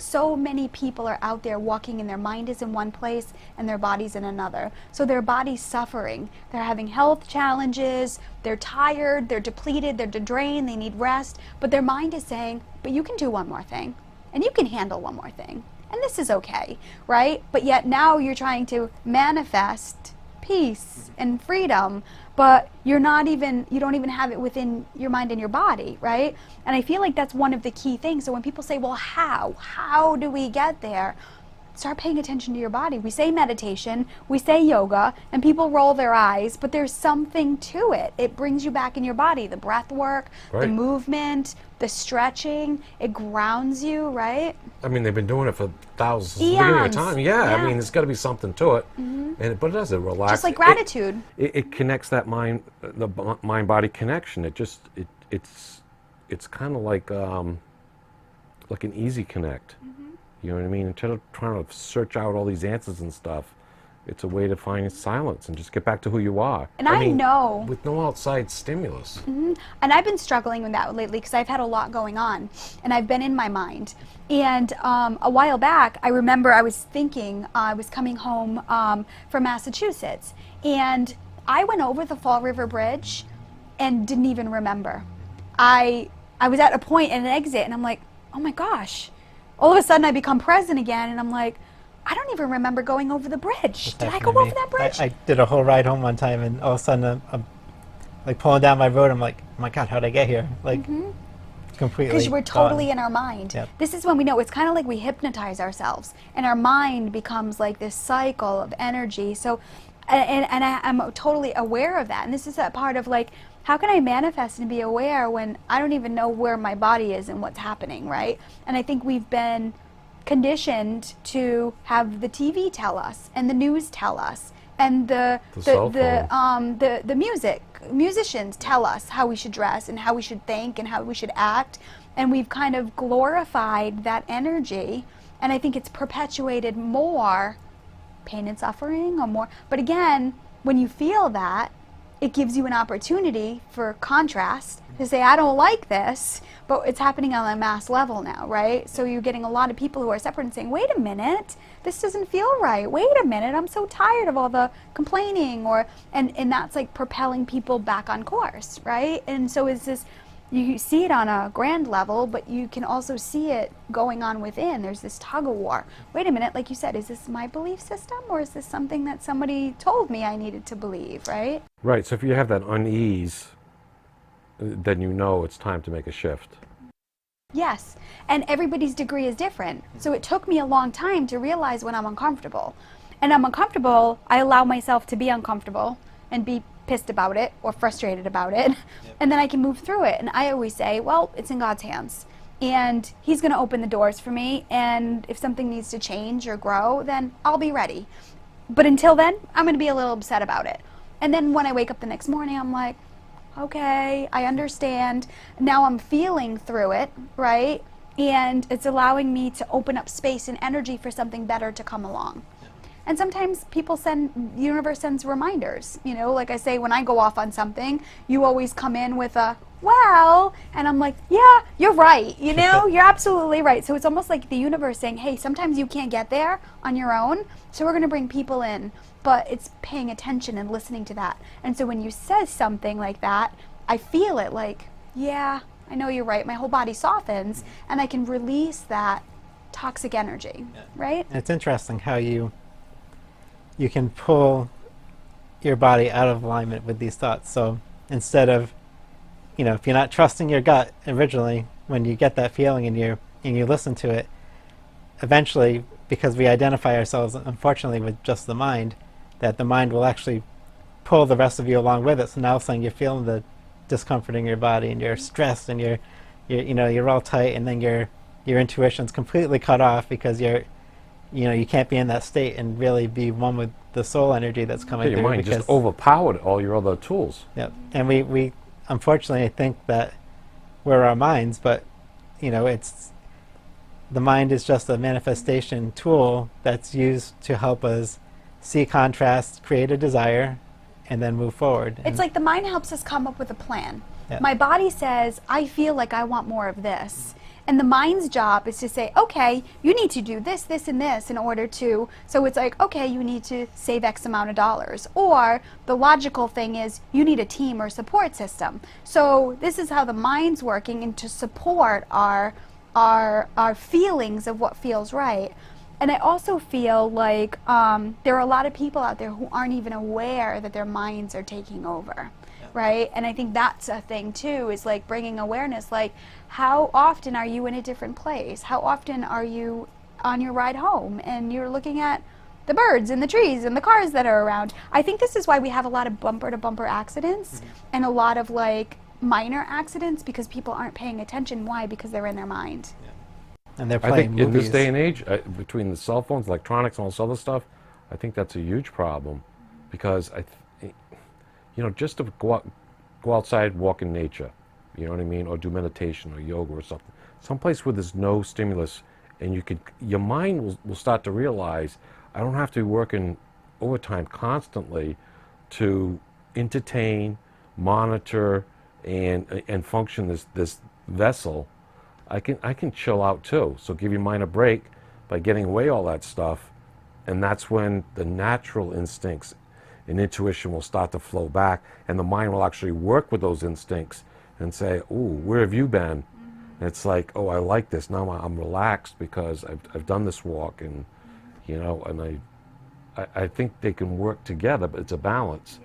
so many people are out there walking and their mind is in one place and their body's in another. So their body's suffering. They're having health challenges, they're tired, they're depleted, they're drained, they need rest, but their mind is saying, but you can do one more thing, and you can handle one more thing, and this is okay, right? But yet now you're trying to manifest peace and freedom, but you don't even have it within your mind and your body, right? And I feel like that's one of the key things. So when people say, well, how do we get there? Start paying attention to your body. We say meditation, we say yoga, and people roll their eyes, but there's something to it. It brings you back in your body. The breath work, right, the movement, the stretching, it grounds you, right? I mean, they've been doing it for thousands of time. Yeah, I mean, there's got to be something to it. And but it does, it relaxes. Just like gratitude. It connects that mind, the mind-body connection. It's kind of like an easy connect. You know what I mean? Instead of trying to search out all these answers and stuff, it's a way to find silence and just get back to who you are. And I mean, know. With no outside stimulus. And I've been struggling with that lately because I've had a lot going on and I've been in my mind. And a while back, I remember I was thinking, I was coming home from Massachusetts, and I went over the Fall River Bridge and didn't even remember. I was at a point at an exit and I'm like, oh my gosh. All of a sudden I become present again and I'm like, I don't even remember going over the bridge. Did I go over that bridge? I did a whole ride home one time and all of a sudden I'm like pulling down my road. I'm like, oh my God, how'd I get here? Like completely because we're totally in our mind. Yep. This is when we know. It's kind of like we hypnotize ourselves and our mind becomes like this cycle of energy. So, and I'm totally aware of that. And this is that part of like, how can I manifest and be aware when I don't even know where my body is and what's happening, right? And I think we've been conditioned to have the TV tell us and the news tell us and the musicians tell us how we should dress and how we should think and how we should act, and we've kind of glorified that energy, and I think it's perpetuated more pain and suffering or more. But again, when you feel that, it gives you an opportunity for contrast to say, I don't like this, but it's happening on a mass level now, right? So you're getting a lot of people who are separate and saying, wait a minute, this doesn't feel right. Wait a minute, I'm so tired of all the complaining, and that's like propelling people back on course, right? And so is this, you see it on a grand level, but you can also see it going on within. There's this tug of war. Wait a minute, like you said, is this my belief system or is this something that somebody told me I needed to believe, right? Right, so if you have that unease, then you know it's time to make a shift. Yes, and everybody's degree is different. So it took me a long time to realize when I'm uncomfortable. And I'm uncomfortable, I allow myself to be uncomfortable and be pissed about it or frustrated about it, and then I can move through it. And I always say, well, it's in God's hands, and He's going to open the doors for me, and if something needs to change or grow, then I'll be ready. But until then, I'm going to be a little upset about it. And then when I wake up the next morning, I'm like, okay, I understand. Now I'm feeling through it, right? And it's allowing me to open up space and energy for something better to come along. And sometimes the universe sends reminders. You know, like I say, when I go off on something, you always come in with a, well, and I'm like, yeah, you're right. You know, you're absolutely right. So it's almost like the universe saying, hey, sometimes you can't get there on your own, so we're going to bring people in. But it's paying attention and listening to that. And so when you say something like that, I feel it like, yeah, I know you're right. My whole body softens, and I can release that toxic energy, right? It's interesting how you can pull your body out of alignment with these thoughts. So instead of, you know, if you're not trusting your gut originally, when you get that feeling and you listen to it, eventually, because we identify ourselves, unfortunately, with just the mind, that the mind will actually pull the rest of you along with it. So now suddenly you're feeling the discomfort in your body and you're stressed and you're all tight, and then your intuition's completely cut off because you can't be in that state and really be one with the soul energy that's coming through. Your mind just overpowered all your other tools. Yep. And we unfortunately think that we're our minds, but the mind is just a manifestation tool that's used to help us see contrast, create a desire, and then move forward. It's like the mind helps us come up with a plan. Yep. My body says, I feel like I want more of this. And the mind's job is to say, okay, you need to do this, this, and this in order to, so it's like, okay, you need to save X amount of dollars. Or the logical thing is you need a team or support system. So this is how the mind's working, and to support our feelings of what feels right. And I also feel like there are a lot of people out there who aren't even aware that their minds are taking over. Right? And I think that's a thing too, is like bringing awareness, like how often are you in a different place? How often are you on your ride home and you're looking at the birds and the trees and the cars that are around? I think this is why we have a lot of bumper to bumper accidents and a lot of like minor accidents, because people aren't paying attention. Why? Because they're in their mind. And they're I playing think in movies. this day and age, between the cell phones, electronics, and all this other stuff, I think that's a huge problem, because just to go outside, walk in nature, you know what I mean, or do meditation or yoga or something, someplace where there's no stimulus, and your mind will start to realize, I don't have to be working overtime constantly to entertain, monitor, and function this vessel. I can chill out too. So give your mind a break by getting away all that stuff, and that's when the natural instincts and intuition will start to flow back, and the mind will actually work with those instincts and say, "Ooh, where have you been?" And it's like, "Oh, I like this. Now I'm relaxed because I've done this walk," and and I think they can work together, but it's a balance.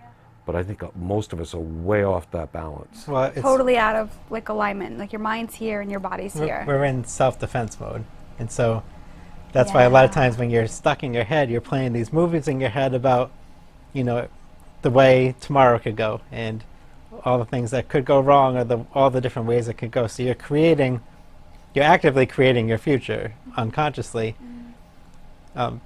But I think most of us are way off that balance. Well, it's, Totally out of like alignment. Like your mind's here and your body's here. we're in self-defense mode, and so that's why a lot of Yeah. times when you're stuck in your head, you're playing these movies in your head about, the way tomorrow could go and all the things that could go wrong, or all the different ways it could go. So you're actively creating your future unconsciously,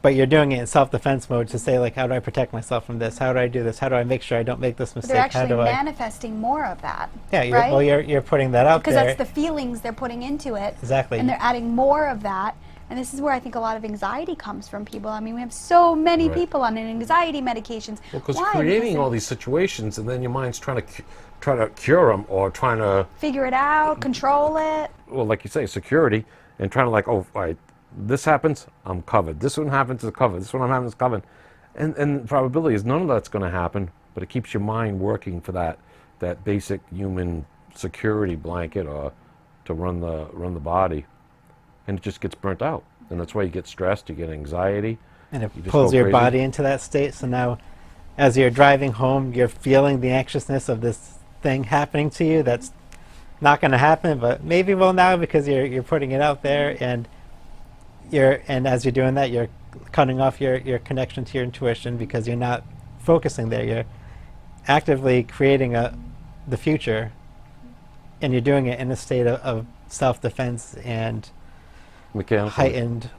but you're doing it in self-defense mode to say, like, how do I protect myself from this? How do I do this? How do I make sure I don't make this But mistake? they're How actually do I? manifesting more of that. Yeah, right? well, you're putting that out Because there. that's the feelings they're putting into it. Exactly. And they're adding more of that. And this is where I think a lot of anxiety comes from people. I mean, we have so many Right. people on anxiety medications. Well, because Why? creating Because all these situations, and then your mind's trying to cure them, or trying to, figure it out, control it. well, like you say, security, and trying to like, oh, all right, this happens, I'm covered. This one happens, it's covered. This one I'm having is covered. And the probability is none of that's going to happen, but it keeps your mind working for that basic human security blanket, or to run the body, and it just gets burnt out. And that's why you get stressed, you get anxiety. And it You just pulls go your crazy. body into that state. So now, as you're driving home, you're feeling the anxiousness of this thing happening to you that's not going to happen, but maybe will now, because you're putting it out there, and as you're doing that, you're cutting off your connection to your intuition, because you're not focusing there. You're actively creating the future, and you're doing it in a state of self-defense and Mechanical. heightened,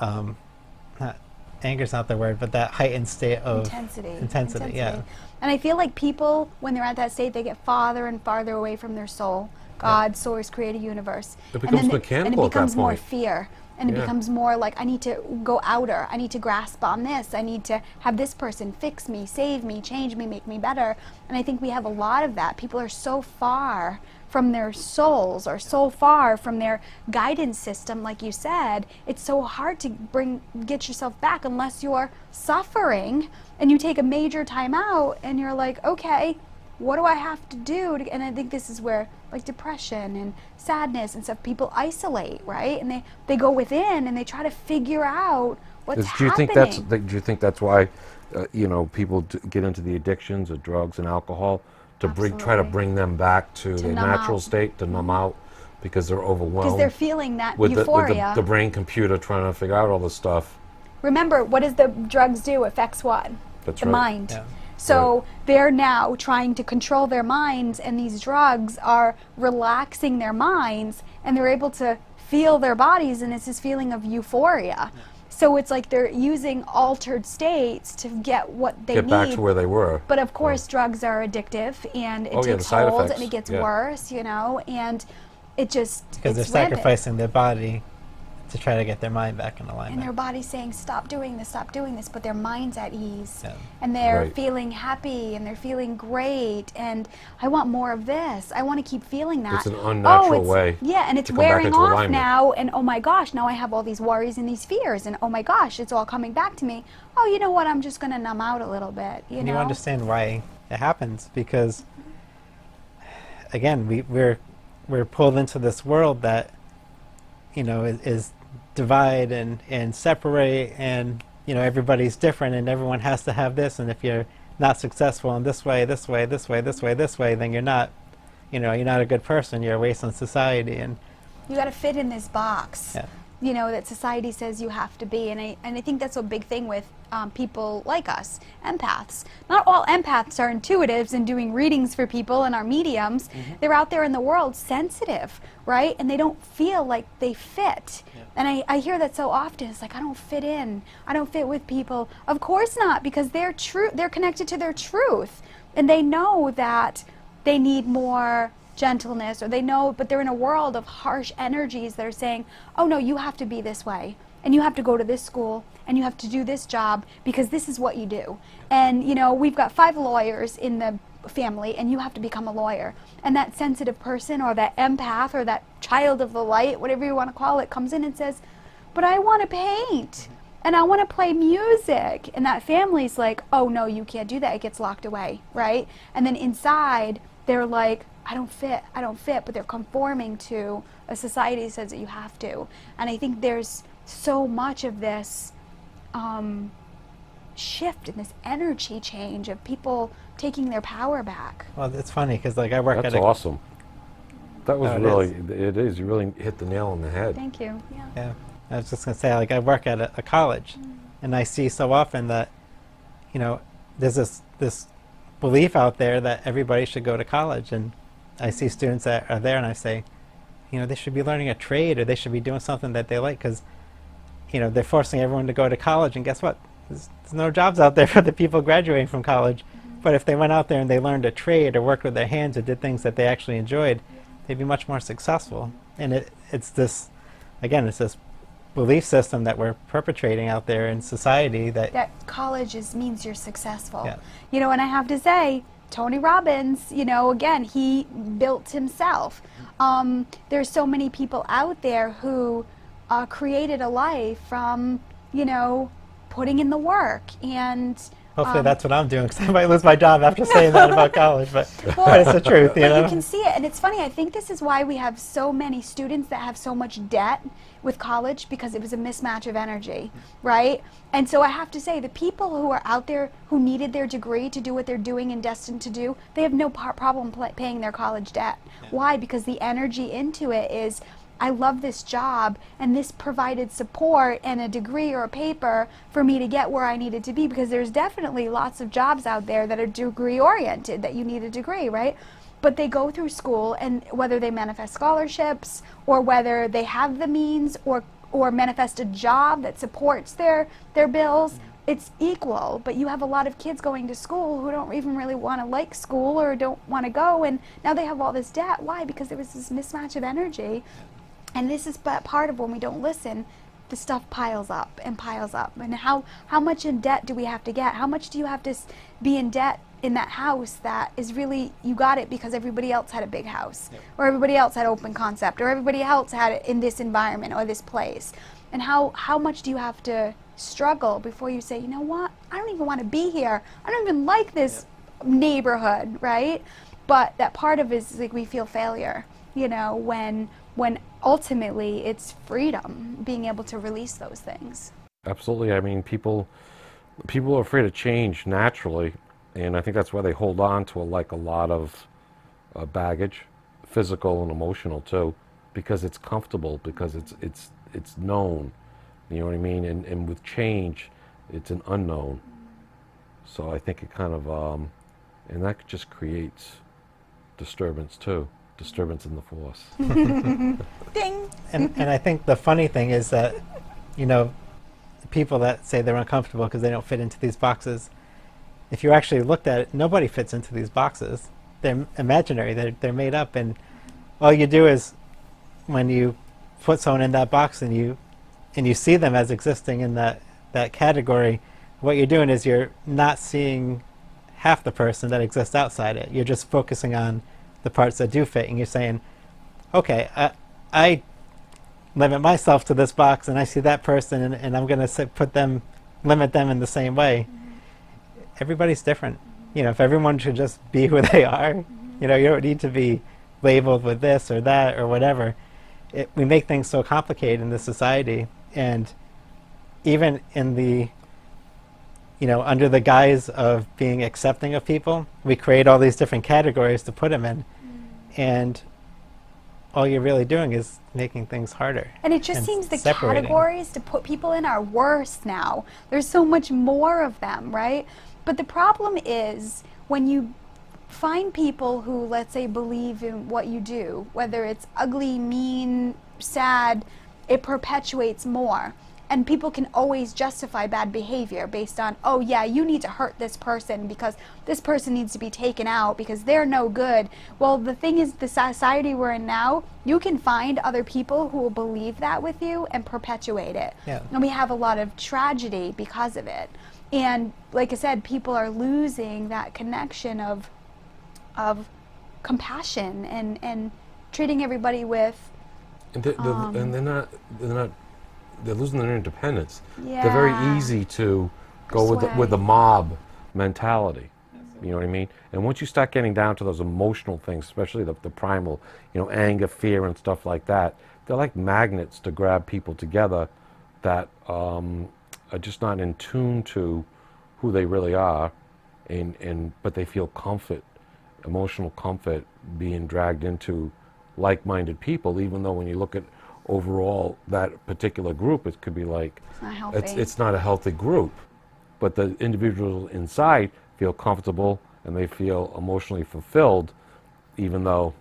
not anger's not the word, but that heightened state of Intensity. yeah. And I feel like people, when they're at that state, they get farther and farther away from their soul. God, source, creator, universe. It And becomes then mechanical and at it that becomes more point. fear. And it Yeah. becomes more like, I need to go outer. I need to grasp on this. I need to have this person fix me, save me, change me, make me better. And I think we have a lot of that. People are so far from their souls, or so far from their guidance system, like you said. It's so hard to get yourself back unless you're suffering and you take a major time out and you're like, okay, what do I have to do? And I think this is where like depression and sadness and stuff, people isolate, right? And they go within and they try to figure out what's Do you happening. do you think that's why people get into the addictions of drugs and alcohol, to try to Absolutely. bring them back to their numb natural out. state, to numb out, because they're overwhelmed Because they're feeling that with euphoria. the brain computer trying to figure out all this stuff. Remember, what does the drugs do? Affects what? That's the right. mind. Yeah. So they're now trying to control their minds, and these drugs are relaxing their minds, and they're able to feel their bodies, and it's this feeling of euphoria. So it's like they're using altered states to get what they Get need. back to where they were. But of course, drugs are addictive, and it Oh, yeah, the takes side hold, effects, and it gets yeah. worse, and it just Because they're it's rampant. sacrificing their body to try to get their mind back in And alignment. their body's saying, stop doing this, but their mind's at ease. Yeah. And they're Right. feeling happy and they're feeling great. And I want more of this. I want to keep feeling that. It's an unnatural it's, way Yeah, and it's to come back wearing into off alignment. now. And oh my gosh, now I have all these worries and these fears. And oh my gosh, it's all coming back to me. Oh, you know what? I'm just going to numb out a little bit. You And know? you understand why it happens, because again, we're pulled into this world that, you know, is divide and separate, and you know, everybody's different and everyone has to have this, and if you're not successful in this way, then you're not, you know, you're not a good person, you're a waste on society. And You got to fit in this box. Yeah. You know, that society says you have to be. And I think that's a big thing with people like us, empaths. Not all empaths are intuitives and doing readings for people and are mediums. They're out there in the world sensitive, right? And they don't feel like they fit. And I hear that so often. It's like, I don't fit in. I don't fit with people. Of course not, because they're connected to their truth. And they know that they need more gentleness, or they know, but they're in a world of harsh energies that are saying, oh no, you have to be this way, and you have to go to this school, and you have to do this job because this is what you do. And you know, we've got 5 lawyers in the family, and you have to become a lawyer. And that sensitive person, or that empath, or that child of the light, whatever you want to call it, comes in and says, but I want to paint and I want to play music. And that family's like, oh no, you can't do that. It gets locked away, right? And then inside they're like, I don't fit, but they're conforming to a society that says that you have to. And I think there's so much of this shift and this energy change of people taking their power back. well, it's funny because like I work That's at a, awesome. That was Oh, it really, is. it is. You really hit the nail on the head. Thank you. Yeah. yeah, I was just gonna say, like, I work at a college, and I see so often that, you know, there's this belief out there that everybody should go to college, and I see students that are there, and I say, you know, they should be learning a trade, or they should be doing something that they like, because, you know, they're forcing everyone to go to college, and guess what? There's no jobs out there for the people graduating from college. But if they went out there and they learned a trade, or worked with their hands, or did things that they actually enjoyed, they'd be much more successful. And it's this, again, it's this belief system that we're perpetrating out there in society that college means you're successful. Yeah. You know, and I have to say, Tony Robbins, you know, again, he built himself. There's so many people out there who created a life from, you know, putting in the work. And hopefully that's what I'm doing, because I might lose my job after saying that about college, but it's the truth, you But know? you can see it, and it's funny, I think this is why we have so many students that have so much debt with college, because it was a mismatch of energy, right? And so I have to say, the people who are out there who needed their degree to do what they're doing and destined to do, they have no problem paying their college debt. Why? Because the energy into it is, I love this job, and this provided support and a degree or a paper for me to get where I needed to be, because there's definitely lots of jobs out there that are degree oriented, that you need a degree, right? But they go through school, and whether they manifest scholarships, or whether they have the means, or manifest a job that supports their bills, it's equal. But you have a lot of kids going to school who don't even really want to like school, or don't want to go, and now they have all this debt. Why? Because there was this mismatch of energy. And this is part of when we don't listen, the stuff piles up and piles up. And how much in debt do we have to get? How much do you have to be in debt in that house that is really, you got it because everybody else had a big house, or everybody else had open concept, or everybody else had it in this environment or this place? And how much do you have to struggle before you say, you know what, I don't even want to be here. I don't even like this neighborhood, right? But that part of it is like we feel failure, you know, when ultimately it's freedom, being able to release those things. Absolutely. I mean, people are afraid of change naturally, and I think that's why they hold on to a lot of baggage, physical and emotional too, because it's comfortable, because it's known. You know what I mean? And with change, it's an unknown. So I think it kind of and that just creates disturbance too. Disturbance in the force. Ding! And I think the funny thing is that, you know, people that say they're uncomfortable because they don't fit into these boxes, if you actually looked at it, nobody fits into these boxes. They're imaginary, they're made up, and all you do is, when you put someone in that box and you and you see them as existing in that category, what you're doing is you're not seeing half the person that exists outside it. You're just focusing on the parts that do fit, and you're saying, okay, I limit myself to this box, and I see that person, and I'm going to limit them in the same way. Everybody's different. You know, if everyone should just be who they are, you know, you don't need to be labeled with this or that or whatever. We make things so complicated in this society, and even in the, you know, under the guise of being accepting of people, we create all these different categories to put them in, and all you're really doing is making things harder. And it just seems the separating. categories to put people in are worse now. There's so much more of them, right? But the problem is when you find people who, let's say, believe in what you do, whether it's ugly, mean, sad, it perpetuates more. And people can always justify bad behavior based on, oh yeah, you need to hurt this person because this person needs to be taken out because they're no good. Well, the thing is, the society we're in now, you can find other people who will believe that with you and perpetuate it. Yeah. And we have a lot of tragedy because of it. And like I said, people are losing that connection of compassion and treating everybody with And they're losing their independence. Yeah. They're very easy to go with the mob mentality. You know what I mean? And once you start getting down to those emotional things, especially the primal, you know, anger, fear, and stuff like that, they're like magnets to grab people together that are just not in tune to who they really are, but they feel comfort, emotional comfort, being dragged into like-minded people, even though when you look at overall that particular group, it could be like it's not healthy. it's not a healthy group, but the individuals inside feel comfortable and they feel emotionally fulfilled, even though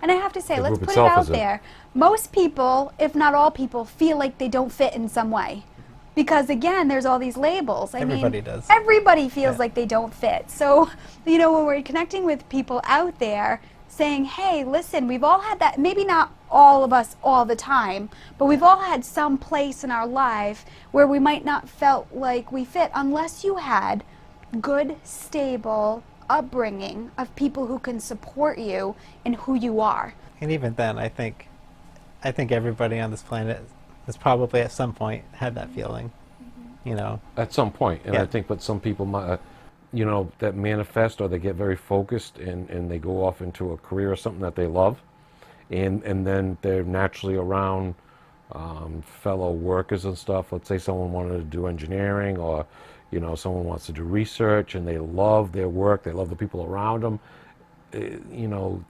And I have to say, the let's group put it itself out isn't. there. Most people, if not all people, feel like they don't fit in some way. Because again, there's all these labels. Everybody does. Everybody feels Yeah. like they don't fit. So, you know, when we're connecting with people out there, saying, hey, listen, we've all had that, maybe not all of us all the time, but we've all had some place in our life where we might not felt like we fit unless you had good, stable upbringing of people who can support you in who you are. And even then, I think everybody on this planet has probably at some point had that feeling, you know. at some point, and Yeah. I think, but some people might, you know, that manifest or they get very focused and they go off into a career or something that they love, and then they're naturally around fellow workers and stuff. Let's say someone wanted to do engineering, or you know, someone wants to do research, and they love their work, they love the people around them. You know,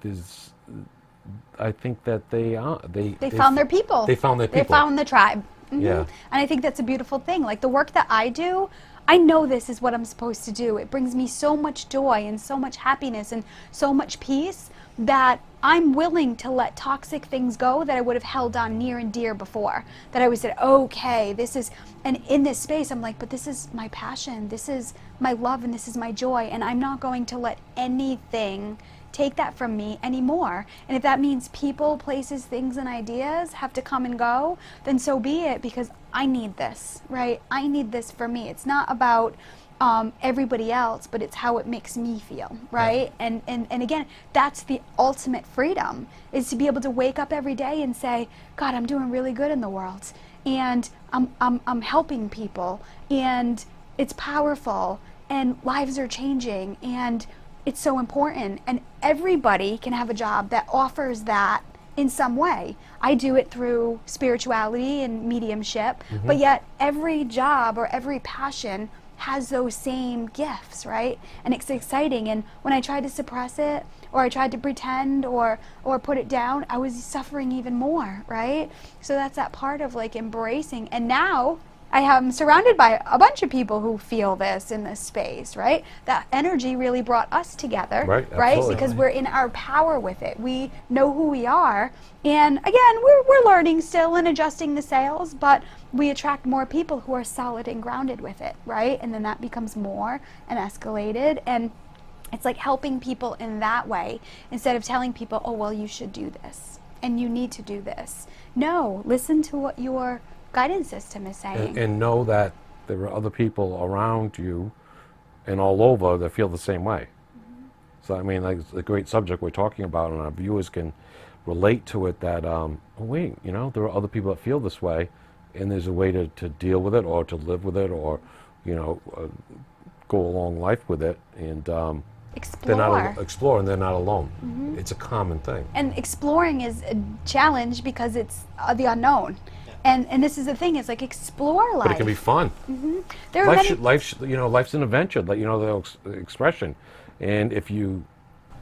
I think that they Found their people. They found their people. They found the tribe. Mhm. Yeah. And I think that's a beautiful thing. Like the work that I do, I know this is what I'm supposed to do. It brings me so much joy and so much happiness and so much peace that I'm willing to let toxic things go that I would have held on near and dear before. That I would say, okay, this is, and in this space, I'm like, but this is my passion, this is my love, and this is my joy, and I'm not going to let anything take that from me anymore. And if that means people, places, things, and ideas have to come and go, then so be it, because I need this, right? I need this for me. It's not about everybody else, but it's how it makes me feel, right? And again, that's the ultimate freedom, is to be able to wake up every day and say, God, I'm doing really good in the world, and I'm helping people, and it's powerful, and lives are changing, and it's so important, and everybody can have a job that offers that in some way. I do it through spirituality and mediumship, but yet every job or every passion has those same gifts, right? And it's exciting. And when I tried to suppress it, or I tried to pretend or put it down, I was suffering even more, right? So that's that part of like embracing. And now I am surrounded by a bunch of people who feel this in this space, right? That energy really brought us together, Right, right? absolutely. Because we're in our power with it. We know who we are. And again, we're learning still and adjusting the sails, but we attract more people who are solid and grounded with it, right? And then that becomes more and escalated. And it's like helping people in that way instead of telling people, oh, well, you should do this and you need to do this. No, listen to what your guidance system is saying. And know that there are other people around you and all over that feel the same way. So I mean, like, it's a great subject we're talking about, and our viewers can relate to it. That oh wait, you know, there are other people that feel this way, and there's a way to deal with it, or to live with it, or you know, go along life with it, and they're not explore, and they're not alone. It's a common thing. And exploring is a challenge because it's the unknown. And this is the thing, is like, explore life. But it can be fun. There are many, You know, life's an adventure. Like, you know, the expression. And if you,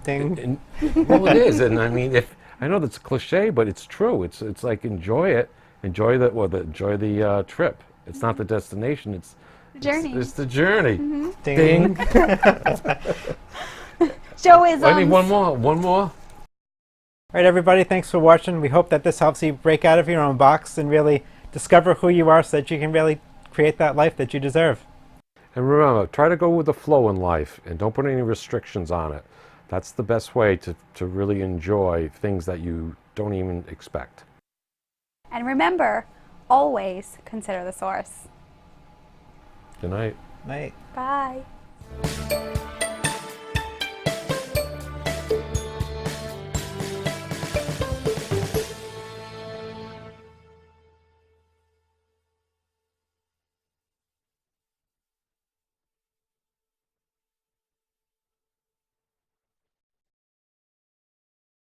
Ding. well, it is. And I mean, if I know that's a cliche, but it's true. It's like, enjoy it, enjoy enjoy the trip. It's not the destination. It's the journey. It's the journey. Ding. Joe is I need one more. One more. All right, everybody, thanks for watching. We hope that this helps you break out of your own box and really discover who you are so that you can really create that life that you deserve. And remember, try to go with the flow in life and don't put any restrictions on it. That's the best way to really enjoy things that you don't even expect. And remember, always consider the source. Good night. Night. Bye.